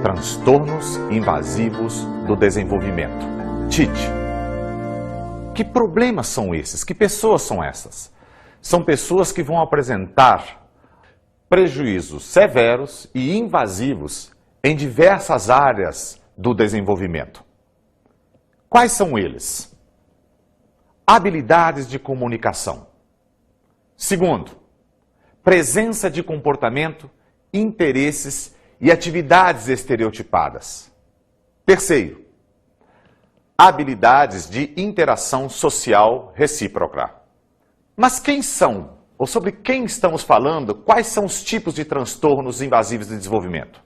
Transtornos invasivos do desenvolvimento, TID. Que problemas são esses? Que pessoas são essas? São pessoas que vão apresentar prejuízos severos e invasivos em diversas áreas do desenvolvimento. Quais são eles? Habilidades de comunicação. Segundo, presença de comportamento, interesses e atividades estereotipadas. Terceiro, habilidades de interação social recíproca. Mas quem são? Ou sobre quem estamos falando? Quais são os tipos de transtornos invasivos de desenvolvimento?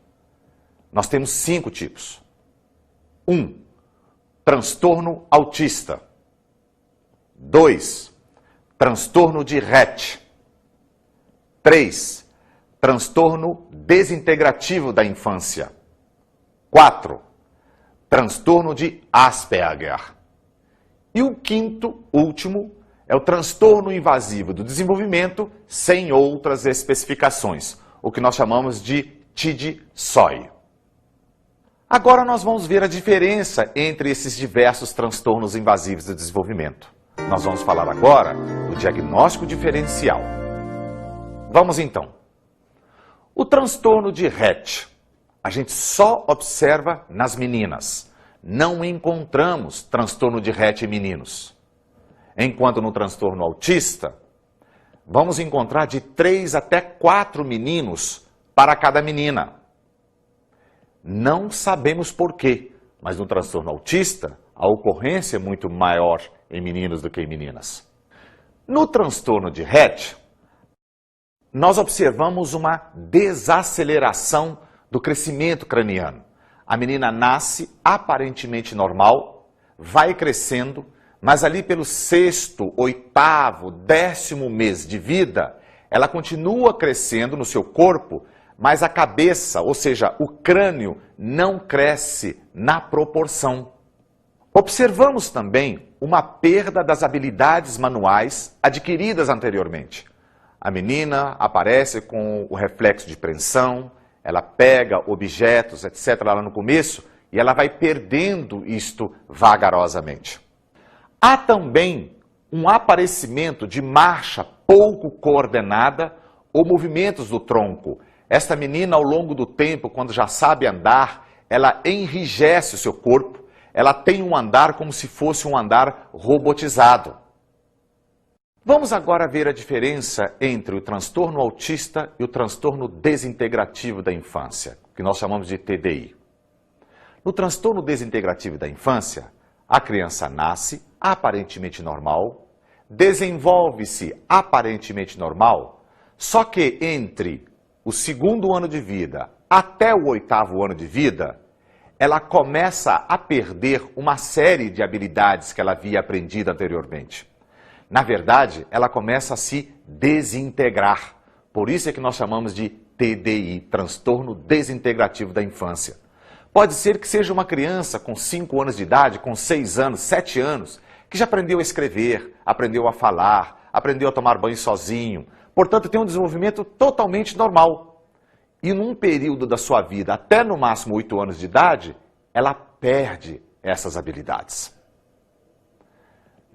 Nós temos 5 tipos. 1. Transtorno autista. 2. Transtorno de Rett. 3. Transtorno desintegrativo da infância. 4. Transtorno de Asperger. E o quinto, último, é o transtorno invasivo do desenvolvimento sem outras especificações, o que nós chamamos de TID-SOI. Agora nós vamos ver a diferença entre esses diversos transtornos invasivos do desenvolvimento. Nós vamos falar agora do diagnóstico diferencial. Vamos então. O transtorno de Rett, a gente só observa nas meninas. Não encontramos transtorno de Rett em meninos. Enquanto no transtorno autista, vamos encontrar de 3 até 4 meninos para cada menina. Não sabemos por quê, mas no transtorno autista, a ocorrência é muito maior em meninos do que em meninas. No transtorno de Rett, nós observamos uma desaceleração do crescimento craniano. A menina nasce aparentemente normal, vai crescendo, mas ali pelo 6º, 8º, 10º mês de vida, ela continua crescendo no seu corpo, mas a cabeça, ou seja, o crânio, não cresce na proporção. Observamos também uma perda das habilidades manuais adquiridas anteriormente. A menina aparece com o reflexo de preensão, ela pega objetos, etc. lá no começo, e ela vai perdendo isto vagarosamente. Há também um aparecimento de marcha pouco coordenada ou movimentos do tronco. Esta menina, ao longo do tempo, quando já sabe andar, ela enrijece o seu corpo, ela tem um andar como se fosse um andar robotizado. Vamos agora ver a diferença entre o transtorno autista e o transtorno desintegrativo da infância, que nós chamamos de TDI. No transtorno desintegrativo da infância, a criança nasce aparentemente normal, desenvolve-se aparentemente normal, só que entre o 2º ano de vida até o 8º ano de vida, ela começa a perder uma série de habilidades que ela havia aprendido anteriormente. Na verdade, ela começa a se desintegrar. Por isso é que nós chamamos de TDI, transtorno desintegrativo da infância. Pode ser que seja uma criança com 5 anos de idade, com 6 anos, 7 anos, que já aprendeu a escrever, aprendeu a falar, aprendeu a tomar banho sozinho. Portanto, tem um desenvolvimento totalmente normal. E num período da sua vida, até no máximo 8 anos de idade, ela perde essas habilidades.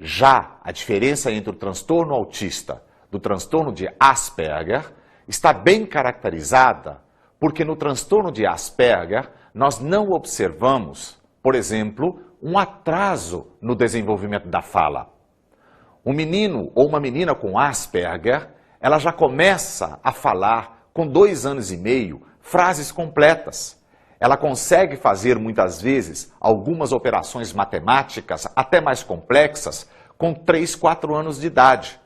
Já a diferença entre o transtorno autista do transtorno de Asperger está bem caracterizada, porque no transtorno de Asperger nós não observamos, por exemplo, um atraso no desenvolvimento da fala. Um menino ou uma menina com Asperger, ela já começa a falar com 2 anos e meio frases completas. Ela consegue fazer, muitas vezes, algumas operações matemáticas, até mais complexas, com 3, 4 anos de idade.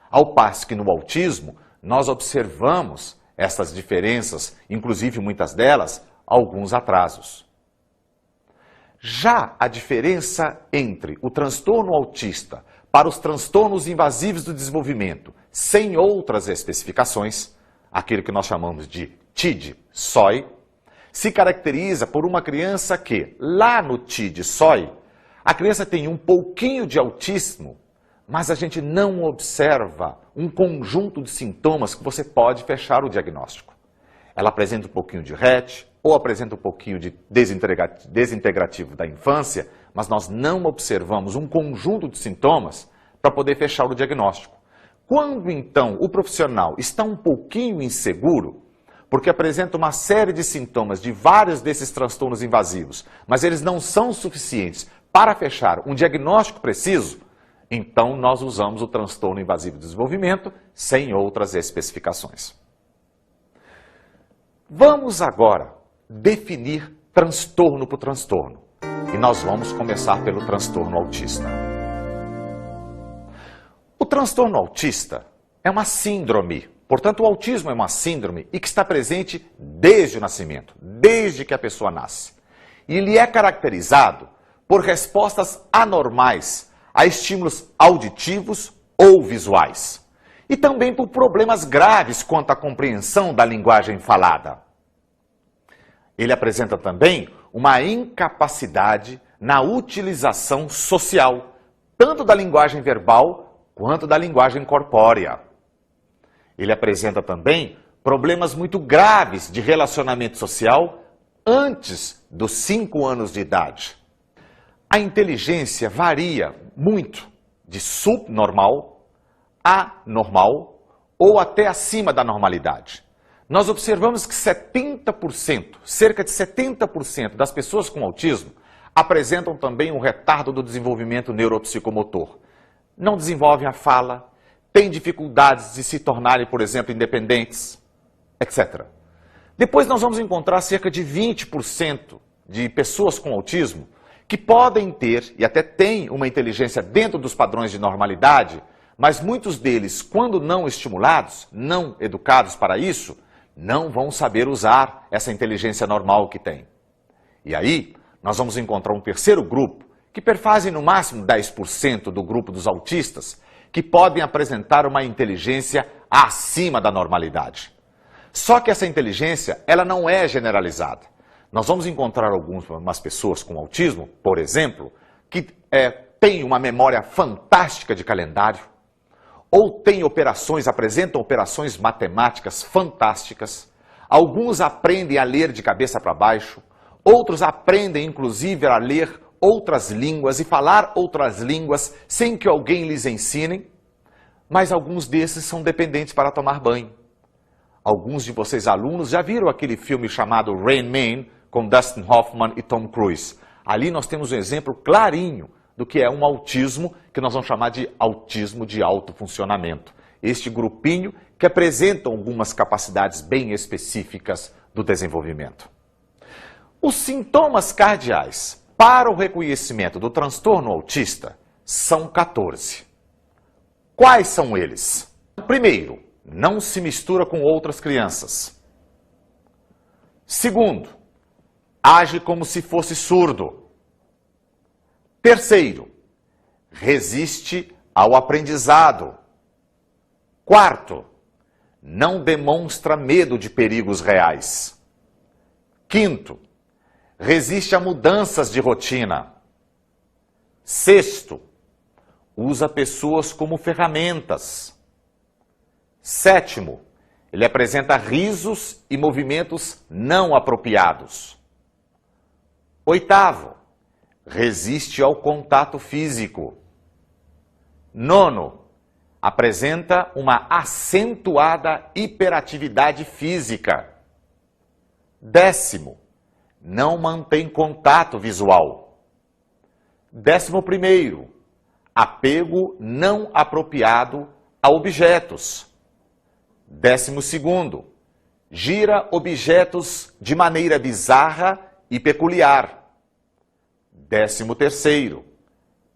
Ao passo que no autismo, nós observamos essas diferenças, inclusive muitas delas, alguns atrasos. Já a diferença entre o transtorno autista para os transtornos invasivos do desenvolvimento, sem outras especificações, aquele que nós chamamos de TID-SOI, se caracteriza por uma criança que, lá no TID-SOI, a criança tem um pouquinho de autismo, mas a gente não observa um conjunto de sintomas que você pode fechar o diagnóstico. Ela apresenta um pouquinho de Rett, ou apresenta um pouquinho de desintegrativo da infância, mas nós não observamos um conjunto de sintomas para poder fechar o diagnóstico. Quando, então, o profissional está um pouquinho inseguro, porque apresenta uma série de sintomas de vários desses transtornos invasivos, mas eles não são suficientes para fechar um diagnóstico preciso, então nós usamos o transtorno invasivo de desenvolvimento sem outras especificações. Vamos agora definir transtorno por transtorno. E nós vamos começar pelo transtorno autista. O transtorno autista é uma síndrome. Portanto, o autismo é uma síndrome e que está presente desde o nascimento, desde que a pessoa nasce. E ele é caracterizado por respostas anormais a estímulos auditivos ou visuais. E também por problemas graves quanto à compreensão da linguagem falada. Ele apresenta também uma incapacidade na utilização social, tanto da linguagem verbal quanto da linguagem corpórea. Ele apresenta também problemas muito graves de relacionamento social antes dos 5 anos de idade. A inteligência varia muito de subnormal, anormal ou até acima da normalidade. Nós observamos que 70%, cerca de 70% das pessoas com autismo apresentam também um retardo do desenvolvimento neuropsicomotor. Não desenvolvem a fala, têm dificuldades de se tornarem, por exemplo, independentes, etc. Depois nós vamos encontrar cerca de 20% de pessoas com autismo que podem ter e até têm uma inteligência dentro dos padrões de normalidade, mas muitos deles, quando não estimulados, não educados para isso, não vão saber usar essa inteligência normal que têm. E aí, nós vamos encontrar um terceiro grupo, que perfazem no máximo 10% do grupo dos autistas, que podem apresentar uma inteligência acima da normalidade. Só que essa inteligência, ela não é generalizada. Nós vamos encontrar algumas pessoas com autismo, por exemplo, que têm uma memória fantástica de calendário, ou apresentam operações matemáticas fantásticas. Alguns aprendem a ler de cabeça para baixo, outros aprendem inclusive a ler outras línguas e falar outras línguas sem que alguém lhes ensine, mas alguns desses são dependentes para tomar banho. Alguns de vocês alunos já viram aquele filme chamado Rain Man, com Dustin Hoffman e Tom Cruise. Ali nós temos um exemplo clarinho do que é um autismo, que nós vamos chamar de autismo de alto funcionamento. Este grupinho que apresenta algumas capacidades bem específicas do desenvolvimento. Os sintomas cardeais para o reconhecimento do transtorno autista são 14. Quais são eles? Primeiro, não se mistura com outras crianças. Segundo, age como se fosse surdo. Terceiro, resiste ao aprendizado. Quarto, não demonstra medo de perigos reais. Quinto, resiste a mudanças de rotina. Sexto, usa pessoas como ferramentas. Sétimo, ele apresenta risos e movimentos não apropriados. Oitavo, resiste ao contato físico. Nono, apresenta uma acentuada hiperatividade física. Décimo, não mantém contato visual. 11º, apego não apropriado a objetos. 12º, gira objetos de maneira bizarra e peculiar. 13º,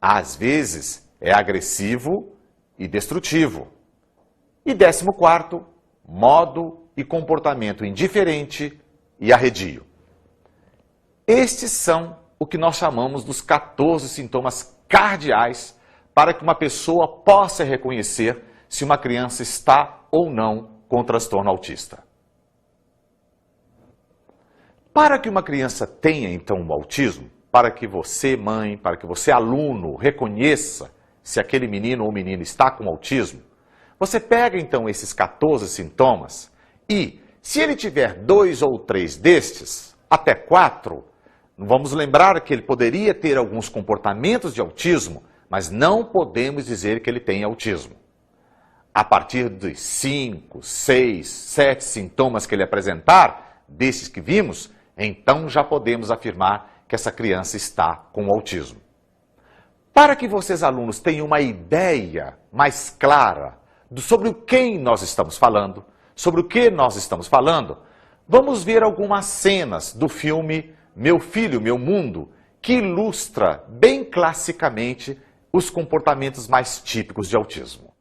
às vezes é agressivo e destrutivo. E 14º, modo e comportamento indiferente e arredio. Estes são o que nós chamamos dos 14 sintomas cardeais para que uma pessoa possa reconhecer se uma criança está ou não com transtorno autista. Para que uma criança tenha, então, um autismo, para que você, mãe, para que você, aluno, reconheça se aquele menino ou menina está com autismo, você pega, então, esses 14 sintomas e, se ele tiver 2 ou 3 destes, até 4, vamos lembrar que ele poderia ter alguns comportamentos de autismo, mas não podemos dizer que ele tem autismo. A partir dos 5, 6, 7 sintomas que ele apresentar, desses que vimos, então já podemos afirmar que essa criança está com autismo. Para que vocês, alunos, tenham uma ideia mais clara sobre o que nós estamos falando, vamos ver algumas cenas do filme Meu Filho, Meu Mundo, que ilustra bem classicamente os comportamentos mais típicos de autismo.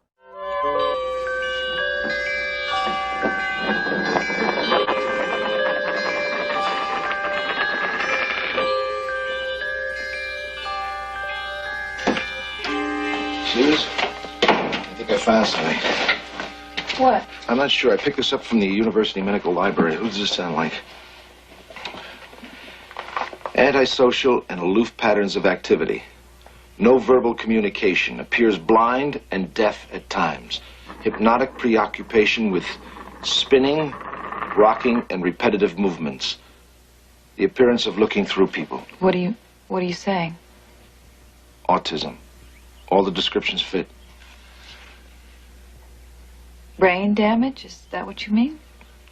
Suze, I think I found something. What? I'm not sure. I picked this up from the University Medical Library. Who does this sound like? Antisocial and aloof patterns of activity. No verbal communication. Appears blind and deaf at times. Hypnotic preoccupation with spinning, rocking, and repetitive movements. The appearance of looking through people. What are you saying? Autism. All the descriptions fit. Brain damage? Is that what you mean?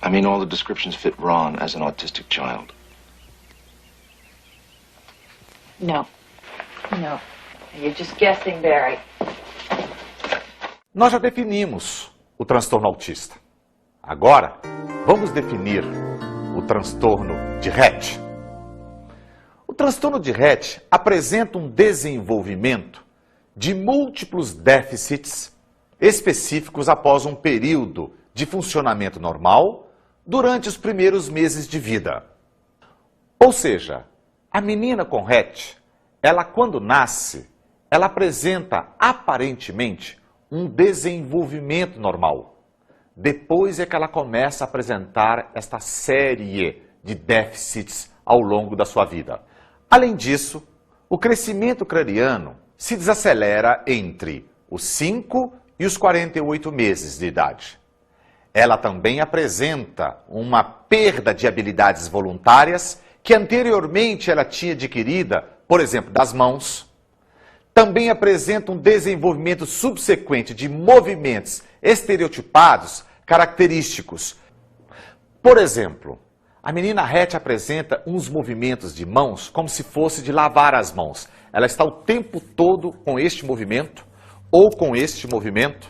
I mean, all the descriptions fit Ron as an autistic child. No. You're just guessing, Barry. Nós já definimos o transtorno autista. Agora, vamos definir o transtorno de Rett. O transtorno de Rett apresenta um desenvolvimento de múltiplos déficits específicos após um período de funcionamento normal durante os primeiros meses de vida. Ou seja, a menina com Rett, ela quando nasce, ela apresenta aparentemente um desenvolvimento normal. Depois é que ela começa a apresentar esta série de déficits ao longo da sua vida. Além disso, o crescimento craniano se desacelera entre os 5 e os 48 meses de idade. Ela também apresenta uma perda de habilidades voluntárias que anteriormente ela tinha adquirida, por exemplo, das mãos. Também apresenta um desenvolvimento subsequente de movimentos estereotipados característicos. Por exemplo, a menina Rett apresenta uns movimentos de mãos como se fosse de lavar as mãos. Ela está o tempo todo com este movimento ou com este movimento.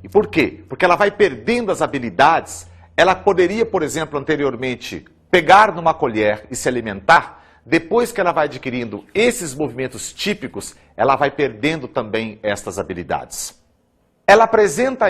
E por quê? Porque ela vai perdendo as habilidades. Ela poderia, por exemplo, anteriormente pegar numa colher e se alimentar. Depois que ela vai adquirindo esses movimentos típicos, ela vai perdendo também estas habilidades. Ela apresenta